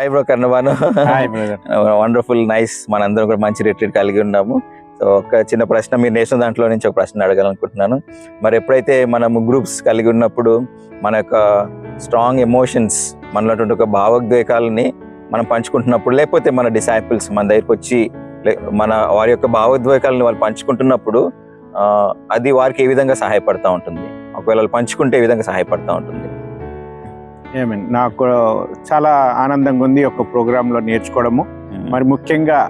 Hi bro కర్ణబాను. Hi brother. Wonderful nice. మనందరం కూడా మంచి రిట్రీట్ కలిగి ఉన్నాము. సో ఒక చిన్న ప్రశ్న, మీరు నేసిన దాంట్లో నుంచి ఒక ప్రశ్న అడగాలనుకుంటున్నాను. మరి ఎప్పుడైతే మనము గ్రూప్స్ కలిగి ఉన్నప్పుడు మన యొక్క స్ట్రాంగ్ ఎమోషన్స్, మనలో ఒక భావోద్వేగాలని మనం పంచుకుంటున్నప్పుడు, లేకపోతే మన డిసైపుల్స్ మన దగ్గరికి వచ్చి వారి యొక్క భావోద్వేగాలను వాళ్ళు పంచుకుంటున్నప్పుడు అది వారికి ఏ విధంగా సహాయపడతా ఉంటుంది? ఒకవేళ వాళ్ళు పంచుకుంటే ఏ విధంగా సహాయపడతా ఉంటుంది? నాకు చాలా ఆనందంగా ఉంది ఒక ప్రోగ్రాంలో నేర్చుకోవడము. మరి ముఖ్యంగా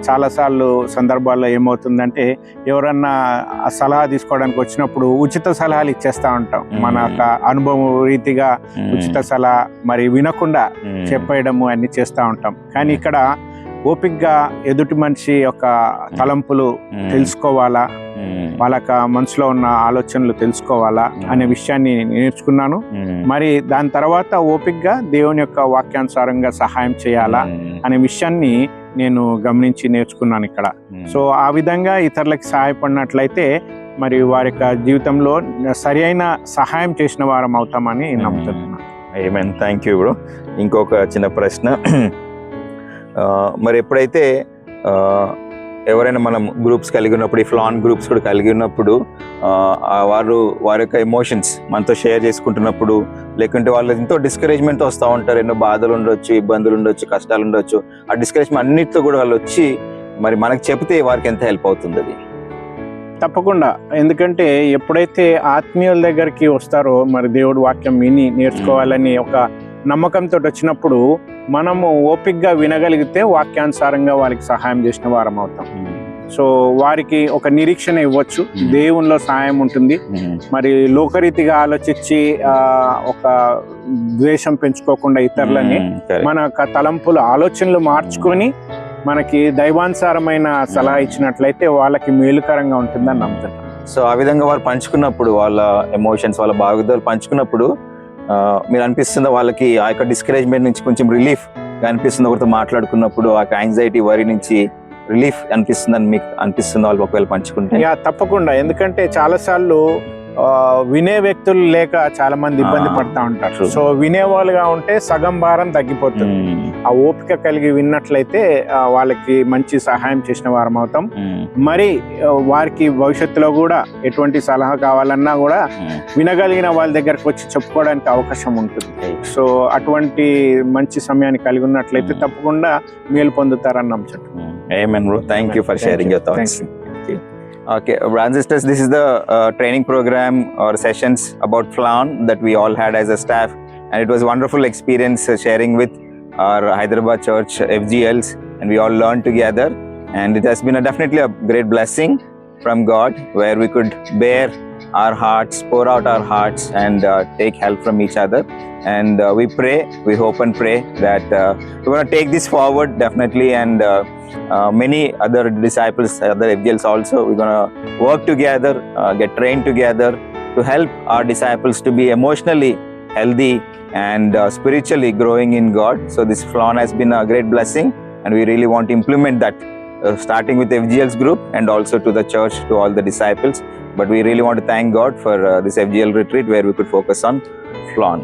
చాలాసార్లు సందర్భాల్లో ఏమవుతుందంటే, ఎవరన్నా సలహా తీసుకోవడానికి వచ్చినప్పుడు ఉచిత సలహాలు ఇచ్చేస్తూ ఉంటాం. మన అనుభవం రీతిగా ఉచిత సలహా మరి వినకుండా చెప్పేయడము అన్ని చేస్తూ ఉంటాం. కానీ ఇక్కడ ఓపికగా ఎదుటి మనిషి యొక్క తలంపులు తెలుసుకోవాలా, వాళ్ళక మనసులో ఉన్న ఆలోచనలు తెలుసుకోవాలా అనే విషయాన్ని నేర్చుకున్నాను. మరి దాని తర్వాత ఓపికగా దేవుని యొక్క వాక్యానుసారంగా సహాయం చేయాలా అనే విషయాన్ని నేను గమనించి నేర్చుకున్నాను ఇక్కడ. సో ఆ విధంగా ఇతరులకు సహాయపడినట్లయితే మరి వారి యొక్క జీవితంలో సరి అయిన సహాయం చేసిన వారం అవుతామని నమ్ముతున్నాను. ఆమేన్. Thank you bro. ఇంకొక చిన్న ప్రశ్న, మరి ఎప్పుడైతే ఎవరైనా మనం గ్రూప్స్ కలిగి ఉన్నప్పుడు, ఈ ఫ్లాన్ గ్రూప్స్ కూడా కలిగి ఉన్నప్పుడు వారి యొక్క ఎమోషన్స్ మనతో షేర్ చేసుకుంటున్నప్పుడు, లేకుంటే వాళ్ళు ఎంతో డిస్కరేజ్మెంట్తో వస్తూ ఉంటారు. ఎన్నో బాధలు ఉండొచ్చు, ఇబ్బందులు ఉండొచ్చు, కష్టాలు ఉండొచ్చు. ఆ డిస్కరేజ్మెంట్ అన్నిటితో కూడా వాళ్ళు వచ్చి మరి మనకు చెప్తే వారికి ఎంత హెల్ప్ అవుతుంది అది? తప్పకుండా. ఎందుకంటే ఎప్పుడైతే ఆత్మీయుల దగ్గరికి వస్తారో, మరి దేవుడు వాక్యం విని నేర్చుకోవాలని ఒక నమ్మకంతో వచ్చినప్పుడు మనము ఓపికగా వినగలిగితే వాక్యానుసారంగా వాళ్ళకి సహాయం చేసిన వారం అవుతాం. సో వారికి ఒక నిరీక్షణ ఇవ్వచ్చు, దేవునిలో సహాయం ఉంటుంది. మరి లోకరీతిగా ఆలోచించి ఒక ద్వేషం పెంచుకోకుండా ఇతరులని మన తలంపులు ఆలోచనలు మార్చుకొని మనకి దైవానుసారమైన సలహా ఇచ్చినట్లయితే వాళ్ళకి మేలుకరంగా ఉంటుందని నమ్ముతున్నాను. సో ఆ విధంగా వారు పంచుకున్నప్పుడు, వాళ్ళ ఎమోషన్స్, వాళ్ళ భావోద్వేగాలు పంచుకున్నప్పుడు మీరు అనిపిస్తుందా వాళ్ళకి ఆ యొక్క డిస్కరేజ్మెంట్ నుంచి కొంచెం రిలీఫ్ అనిపిస్తుంది? ఒకరితో మాట్లాడుకున్నప్పుడు ఆ యాంగ్జైటీ, వరి నుంచి రిలీఫ్ అనిపిస్తుందని మీకు అనిపిస్తుంది వాళ్ళు ఒకవేళ పంచుకుంటే? తప్పకుండా. ఎందుకంటే చాలాసార్లు వినే వ్యక్తులు లేక చాలా మంది ఇబ్బంది పడతా ఉంటారు. సో వినేవాళ్ళుగా ఉంటే సగం భారం తగ్గిపోతుంది. ఆ ఓపిక కలిగి విన్నట్లయితే వాళ్ళకి మంచి సహాయం చేసిన వారం అవుతాం. మరి వారికి భవిష్యత్తులో కూడా ఎటువంటి సలహా కావాలన్నా కూడా వినగలిగిన వాళ్ళ దగ్గరకు వచ్చి చెప్పుకోవడానికి అవకాశం ఉంటుంది. సో అటువంటి మంచి సమయాన్ని కలిగి ఉన్నట్లయితే తప్పకుండా మేలు పొందుతారని నమ్ముతున్నాను. Amen bro. Thank you for sharing your thoughts. Okay, brothers and sisters, this is the training program or sessions about FLAN that we all had as a staff, and it was a wonderful experience sharing with our Hyderabad church FGLs, and we all learned together, and it has been definitely a great blessing from God, where we could bear our hearts, pour out our hearts, and take help from each other. And we pray, we hope and pray that we're going to take this forward definitely, and many other disciples, other FGLs also, we're going to work together, get trained together to help our disciples to be emotionally healthy and spiritually growing in God. So this FLAN has been a great blessing, and we really want to implement that, starting with FGL's group and also to the church, to all the disciples. But we really want to thank God for this FGL retreat where we could focus on FLAN.